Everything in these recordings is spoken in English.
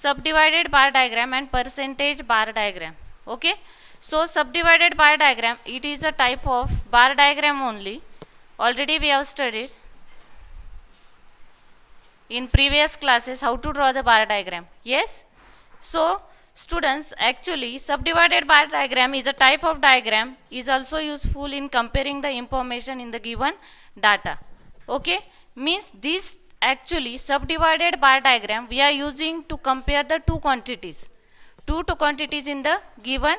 subdivided bar diagram and percentage bar diagram. Okay, so subdivided bar diagram, it is a type of bar diagram only. Already we have studied in previous classes how to draw the bar diagram. Yes, so students, actually subdivided bar diagram is a type of diagram, is also useful in comparing the information in the given data. Okay, means this actually subdivided bar diagram we are using to compare the two quantities in the given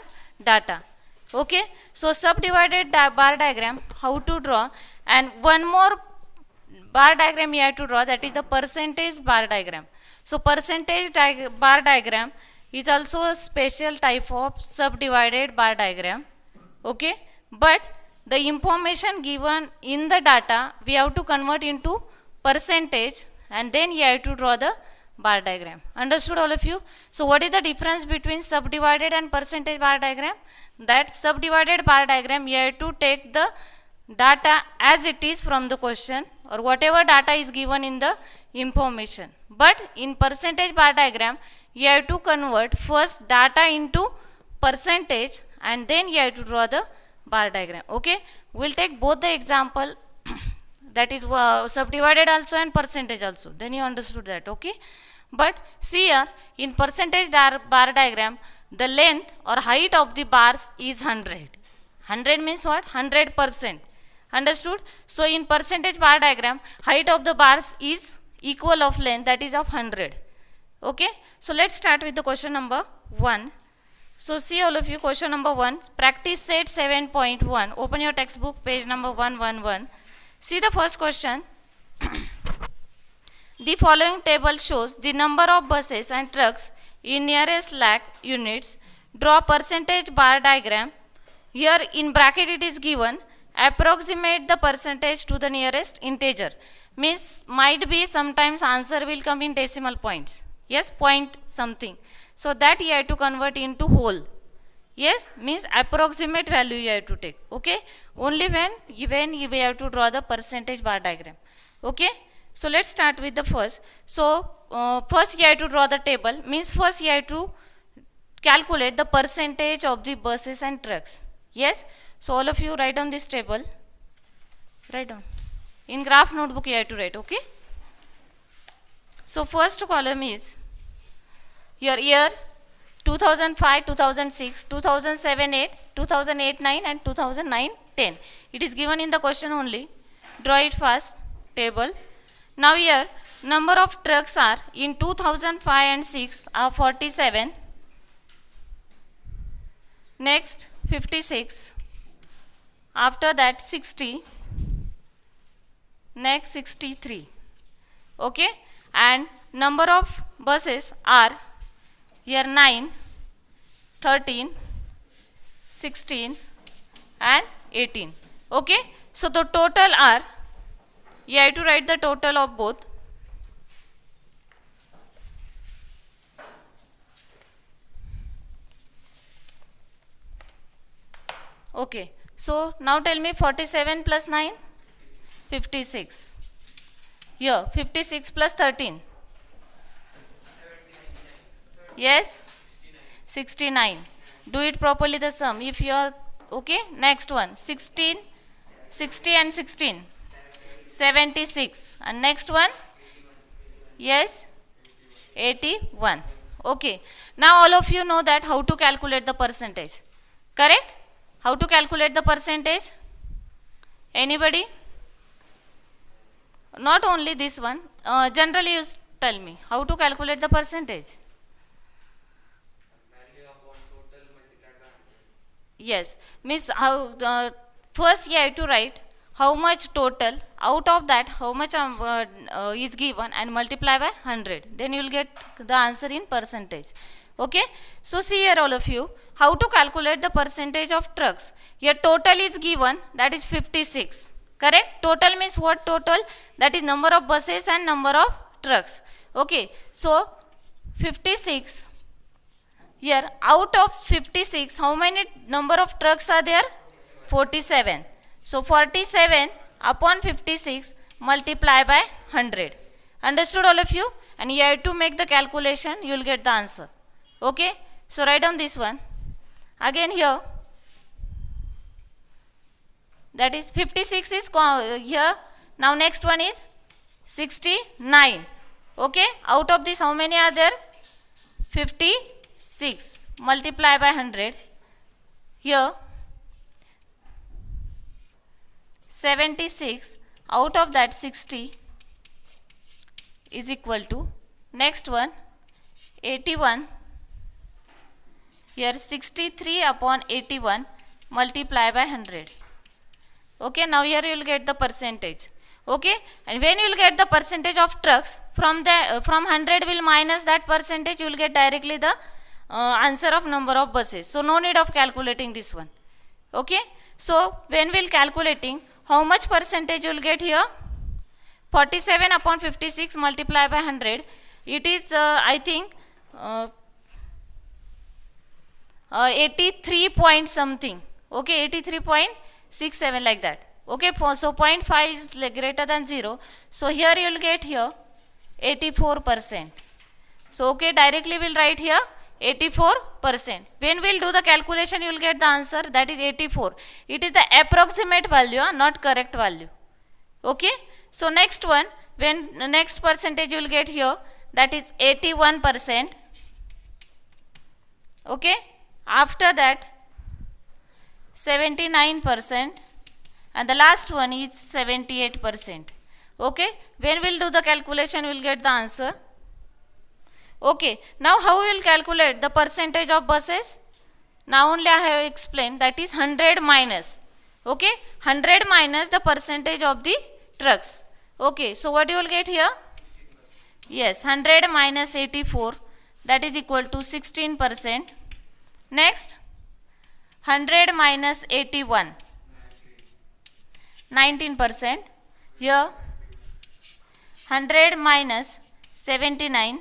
data. Okay, so subdivided bar diagram, how to draw, and one more bar diagram you have to draw, that is the percentage bar diagram. So percentage bar diagram is also a special type of subdivided bar diagram. Okay, but the information given in the data we have to convert into percentage, and then you have to draw the bar diagram. Understood all of you? So what is the difference between subdivided and percentage bar diagram? That subdivided bar diagram, you have to take the data as it is from the question, or whatever data is given in the information. But in percentage bar diagram, you have to convert first data into percentage, and then you have to draw the bar diagram. Okay, we'll take both the example that is subdivided also and percentage also, then you understood that. Okay, but see here, in percentage bar diagram, the length or height of the bars is 100. 100 means what? 100%. Understood? So in percentage bar diagram, height of the bars is equal of length, that is of 100. Okay, so let's start with the question number 1. So see all of you, question number 1, practice set 7.1. Open your textbook, page number 111. See the first question. The following table shows the number of buses and trucks in nearest lakh units. Draw percentage bar diagram. Here in bracket it is given, approximate the percentage to the nearest integer. Means might be sometimes answer will come in decimal points. Yes, point something. So that you have to convert into whole. Yes, means approximate value you have to take. Okay, only when we have to draw the percentage bar diagram. Okay, so let's start with the first. So first you have to draw the table. Means first you have to calculate the percentage of the buses and trucks. Yes, so all of you write down this table. Write down. In graph notebook you have to write. Okay, so first column is your year 2005, 2006, 2007, 8, 2008, 9 and 2009, 10. It is given in the question only. Draw it fast, table. Now here, number of trucks are in 2005 and 6 are 47. Next, 56. After that, 60. Next, 63. Okay, and number of buses are here 9, 13, 16 and 18. Okay, so the total are, you have to write the total of both. Okay, so now tell me 47 plus 9, 56. Here 56 plus 13. Yes, 69. Do it properly the sum if you are okay. Next one, 16, 60 and 16, 76. And next one, yes, 81. Okay, now all of you know that how to calculate the percentage. Correct? How to calculate the percentage? Anybody? Not only this one, generally you tell me how to calculate the percentage. Yes, means how first you have to write how much total, out of that how much is given and multiply by 100. Then you will get the answer in percentage. Okay, so see here all of you, how to calculate the percentage of trucks. Here total is given, that is 56. Correct? Total means what total? That is number of buses and number of trucks. Okay, so 56. Here out of 56, how many number of trucks are there? 47. So 47 upon 56 multiply by 100. Understood all of you? and you have to make the calculation, you will get the answer. Okay, so write down this one. Again here, that is 56 is here. Now next one is 69. Okay, out of this how many are there? 56. Multiply by 100. Here 76, out of that 60 is equal to, next one 81. Here 63 upon 81 multiply by 100. Okay, now here you will get the percentage. Okay, and when you will get the percentage of trucks, from 100 will minus that percentage, you will get directly the answer of number of buses. So no need of calculating this one. Okay, so when we will calculating, how much percentage you will get here? 47 upon 56 multiply by 100. It is I think 83 point something. Okay, 83.67 like that. Okay, so 0.5 is greater than 0. So here you will get here 84%. So okay, directly we will write here 84%. When we will do the calculation, you will get the answer, that is 84. It is the approximate value, not correct value. Okay, so next one, when next percentage you will get here, that is 81%. Okay, after that 79%, and the last one is 78%. Okay, when we will do the calculation, we will get the answer. Okay, now how we will calculate the percentage of buses? Now only I have explained, that is 100 minus. Okay, 100 minus the percentage of the trucks. Okay, so what you will get here? Yes, 100 minus 84, that is equal to 16%. Next, 100 minus 81, 19%. Here 100 minus 79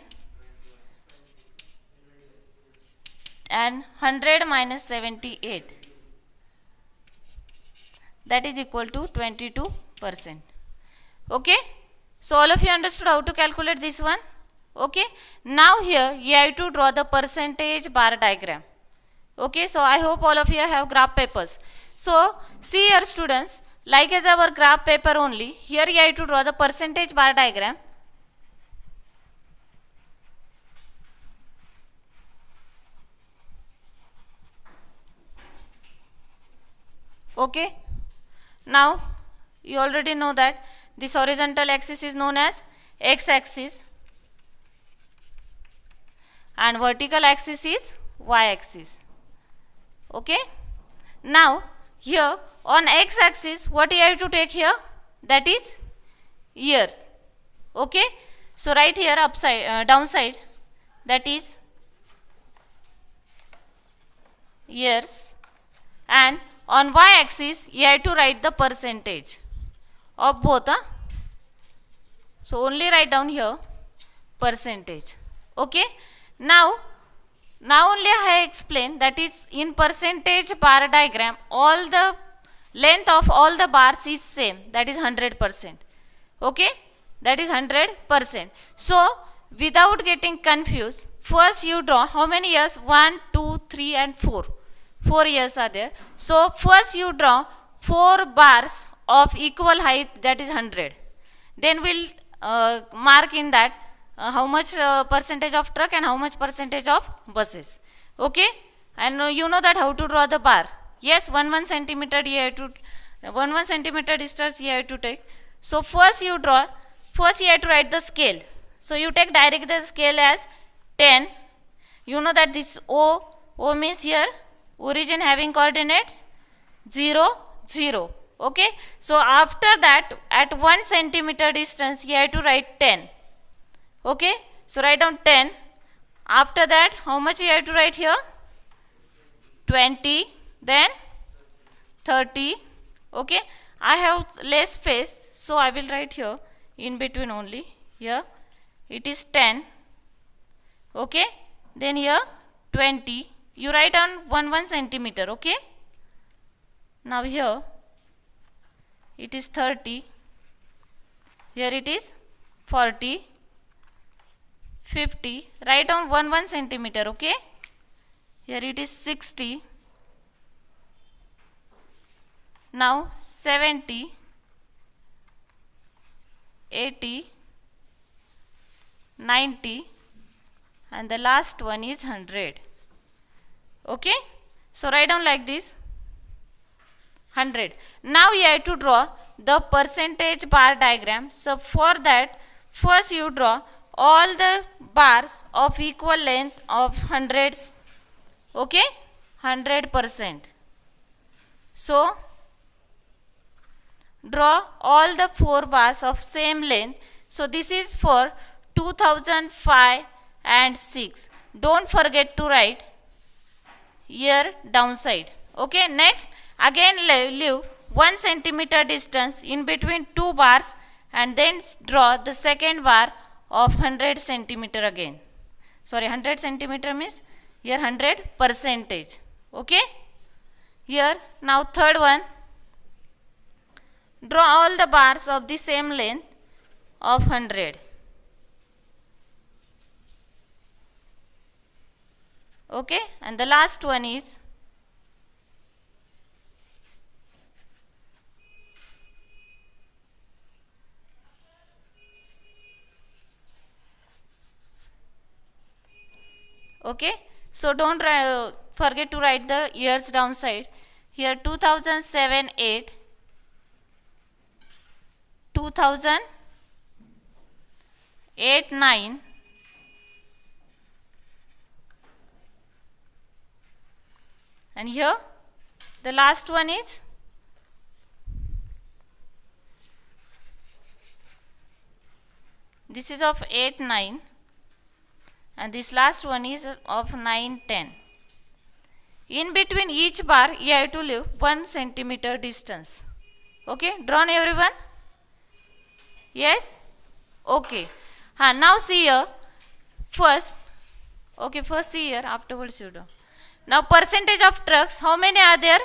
and 100 minus 78, that is equal to 22%. Okay, so all of you understood how to calculate this one. Okay, now here you have to draw the percentage bar diagram. Okay, so I hope all of you have graph papers. So see here students, like as our graph paper only, here you have to draw the percentage bar diagram. Okay, now you already know that this horizontal axis is known as x-axis and vertical axis is y-axis. Okay, now here on x-axis what you have to take here, that is years. Okay, so right here upside downside, that is years, and on y-axis you have to write the percentage of both. So only write down here percentage. Okay, now only I explain, that is in percentage bar diagram all the length of all the bars is same, that is 100%. Okay, that is 100%. So without getting confused, first you draw how many years? 1, 2, 3 and 4. 4 years are there. So first you draw 4 bars of equal height, that is 100. Then we'll mark in that how much percentage of truck and how much percentage of buses. Okay, and you know that how to draw the bar. Yes, 1 centimeter you have to 1 centimeter distance you have to take. So first you draw, first you have to write the scale. So you take directly the scale as 10. You know that this O means here origin having coordinates 0, 0. Okay, so after that at 1 centimeter distance you have to write 10. Okay, so write down 10. After that how much you have to write here? 20, then 30. Okay, I have less space, so I will write here in between only. Here it is 10. Okay, then here 20. You write on 1 centimeter. Okay, now here it is 30. Here it is 40. 50, write down 1 centimeter, okay? Here it is 60. Now 70, 80, 90, and the last one is 100. Okay? So write down like this, 100. Now you have to draw the percentage bar diagram. So for that, first you draw all the bars of equal length of hundreds. Okay? 100%. So draw all the 4 bars of same length. So this is for 2005 and 6. Don't forget to write here downside. Okay, next again leave 1 centimeter distance in between 2 bars and then draw the second bar of 100 centimeter again. Sorry, 100 centimeter means here 100 percentage. Okay, here now third one, draw all the bars of the same length of 100. Okay, and the last one is okay. So don't forget to write the years downside. Here 2007 8, 2008 9, and here the last one is this is of 8 9, and this last one is of 9 10. In between each bar you have to leave 1 centimeter distance. Okay, drawn everyone? Yes? Okay. Now see here. First, okay, first see here, afterwards you do. Now percentage of trucks, how many are there?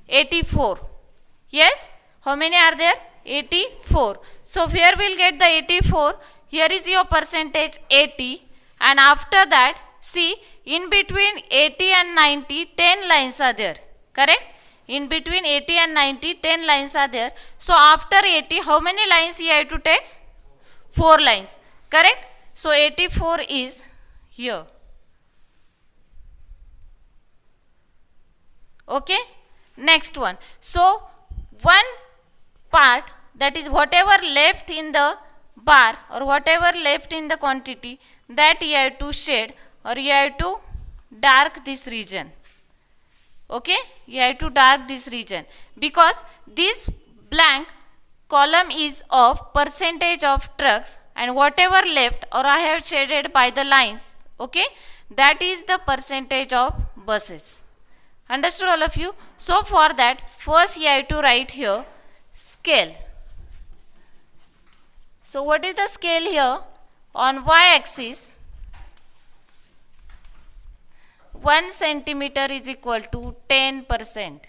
84. Yes? How many are there? 84. So here we'll get the 84. Here is your percentage 80. And after that, see, in between 80 and 90, 10 lines are there. Correct? In between 80 and 90, 10 lines are there. So after 80, how many lines you have to take? 4 lines. Correct? So 84 is here. Okay? Next one. So one part, that is whatever left in the bar or whatever left in the quantity, that you have to shade or you have to dark this region. Okay, you have to dark this region because this blank column is of percentage of trucks and whatever left or I have shaded by the lines, okay, that is the percentage of buses. Understood all of you? So for that, first you have to write here scale. So what is the scale here? On y-axis, 1 centimeter is equal to 10%.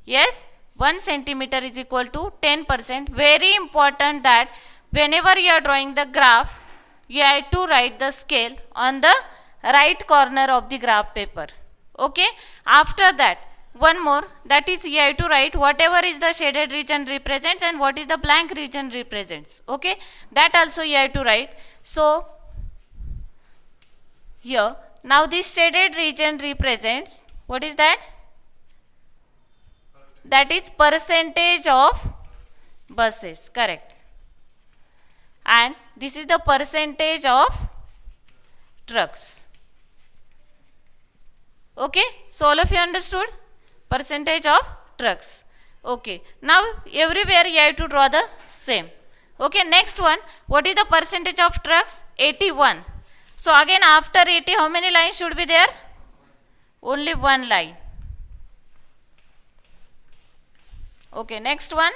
Yes, 1 centimeter is equal to 10%. Very important that whenever you are drawing the graph, you have to write the scale on the right corner of the graph paper. Okay, after that, one more, that is you have to write whatever is the shaded region represents and what is the blank region represents. Okay, that also you have to write. So here, now this shaded region represents, what is that? That is percentage of buses, correct. And this is the percentage of trucks. Okay, so all of you understood? Percentage of trucks. Okay, now everywhere you have to draw the same. Okay, next one, what is the percentage of trucks? 81. So again after 80, how many lines should be there? Only one line. Okay, next one,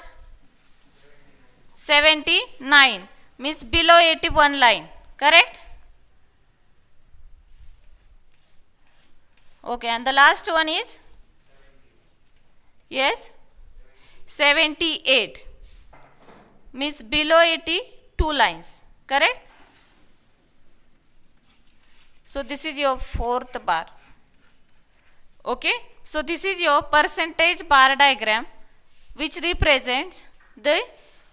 79 means below 81 line, correct? Okay, and the last one is? Yes, 78 means below 80 2 lines, correct? So this is your fourth bar. Okay, so this is your percentage bar diagram, which represents the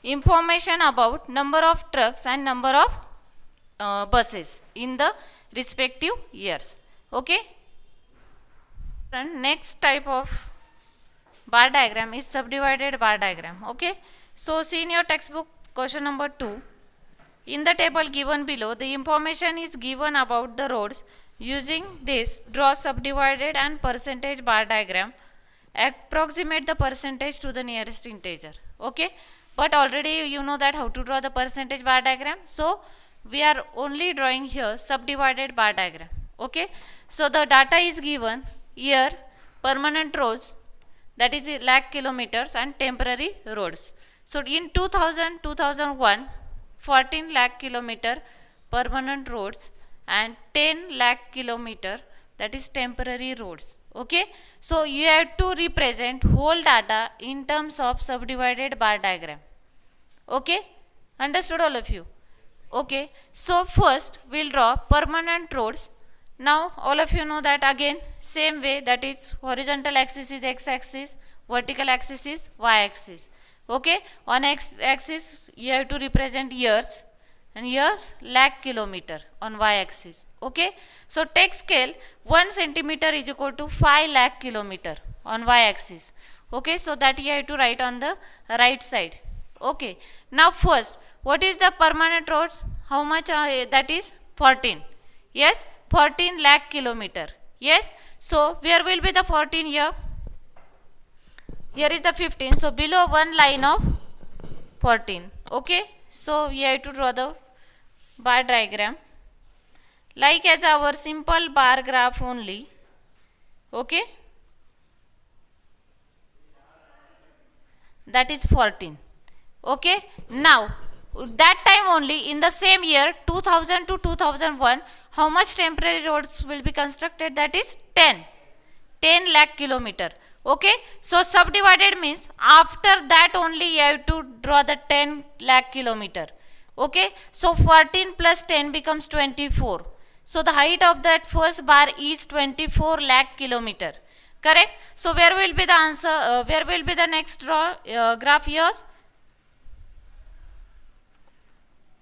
information about number of trucks and number of buses in the respective years. Okay, and next type of bar diagram is subdivided bar diagram. Okay, so see in your textbook question number 2. In the table given below, the information is given about the roads. Using this, draw subdivided and percentage bar diagram. Approximate the percentage to the nearest integer. Okay, but already you know that how to draw the percentage bar diagram. So we are only drawing here subdivided bar diagram. Okay, so the data is given here: permanent roads, that is lakh kilometers, and temporary roads. So in 2000, 2001, 14 lakh kilometer permanent roads and 10 lakh kilometer, that is temporary roads. Okay, so you have to represent whole data in terms of subdivided bar diagram. Okay, understood all of you? Okay, so first we'll draw permanent roads. Now all of you know that again same way, that is horizontal axis is x axis, vertical axis is y axis. Okay, on x axis you have to represent years, and years lakh kilometer on y axis. Okay, so take scale 1 centimeter is equal to 5 lakh kilometer on y axis. Okay, so that you have to write on the right side. Okay, now first what is the permanent roads? How much that is 14. Yes, 14 lakh kilometer. Yes, so where will be the 14 here? Here is the 15, so below one line of 14. Okay, so we have to draw the bar diagram like as our simple bar graph only. Okay, that is 14. Okay, now that time only in the same year 2000 to 2001, how much temporary roads will be constructed? That is 10 lakh kilometer. Okay, so subdivided means after that only you have to draw the 10 lakh kilometer. Okay, so 14 plus 10 becomes 24. So the height of that first bar is 24 lakh kilometer. Correct? So where will be the answer? Where will be the next graph here?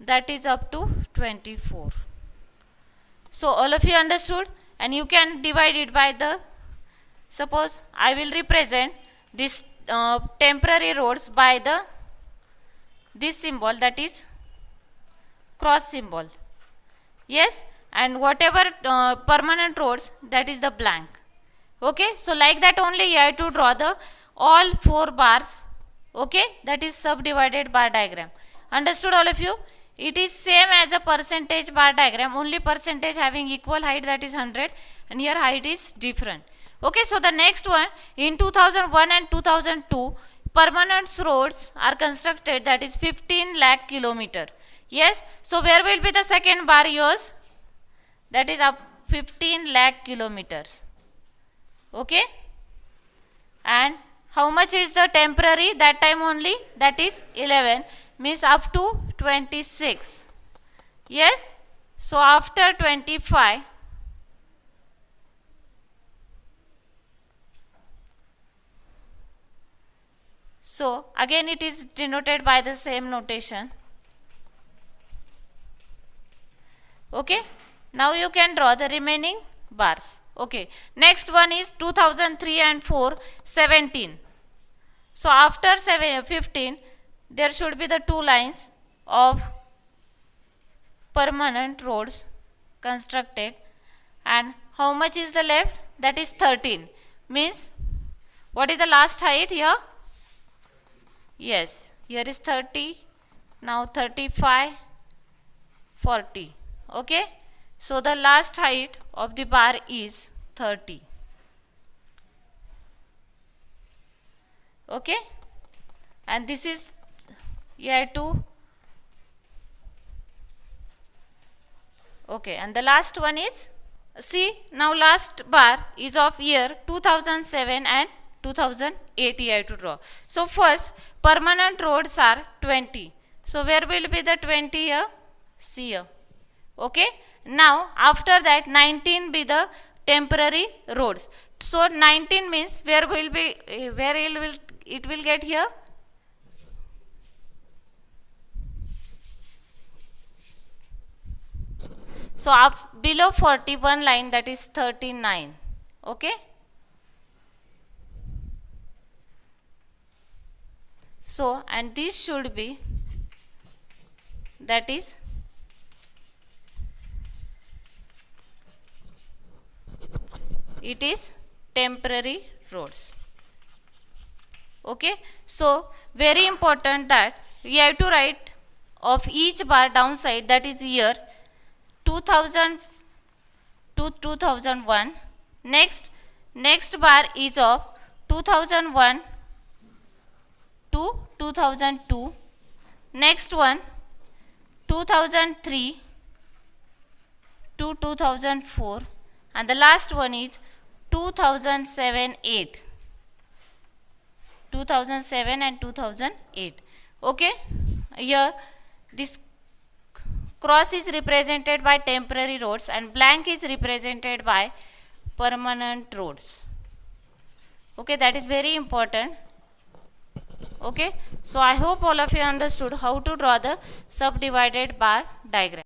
That is up to 24. So all of you understood, and you can divide it by the, suppose I will represent this temporary roads by the this symbol, that is cross symbol. Yes, and whatever permanent roads, that is the blank. Okay, so like that only you have to draw the all 4 bars. Okay, that is subdivided bar diagram. Understood all of you? It is same as a percentage bar diagram, only percentage having equal height, that is 100, and here height is different. Okay, so the next one, in 2001 and 2002, permanent roads are constructed, that is 15 lakh kilometer. Yes, so where will be the second bar yours? That is up 15 lakh kilometers. Okay, and how much is the temporary? That time only, that is 11, means up to 26. Yes, so after 25, so again it is denoted by the same notation. Okay, now you can draw the remaining bars. Okay, next one is 2003 and 4, 17. So after 15, there should be the 2 lines of permanent roads constructed, and how much is the left? That is 13. Means what is the last height here? Yes, here is 30, now 35, 40. Okay, so the last height of the bar is 30. Okay, and this is, you have to, okay, and the last one is, see, now last bar is of year 2007 and 2008 you have to draw. So first permanent roads are 20. So where will be the 20 here? See here. Okay, Now after that 19 be the temporary roads. So 19 means where will be, where it will get here? So up below 41 line, that is 39. Okay. So and this should be, that is it is temporary roads. Okay. So very important that we have to write of each bar downside, that is year 2000 to 2001. Next bar is of 2001 to 2002. Next one 2003 to 2004, and the last one is 2007 and 2008. Okay. Here this cross is represented by temporary roads and blank is represented by permanent roads. Okay, that is very important. Okay, so I hope all of you understood how to draw the subdivided bar diagram.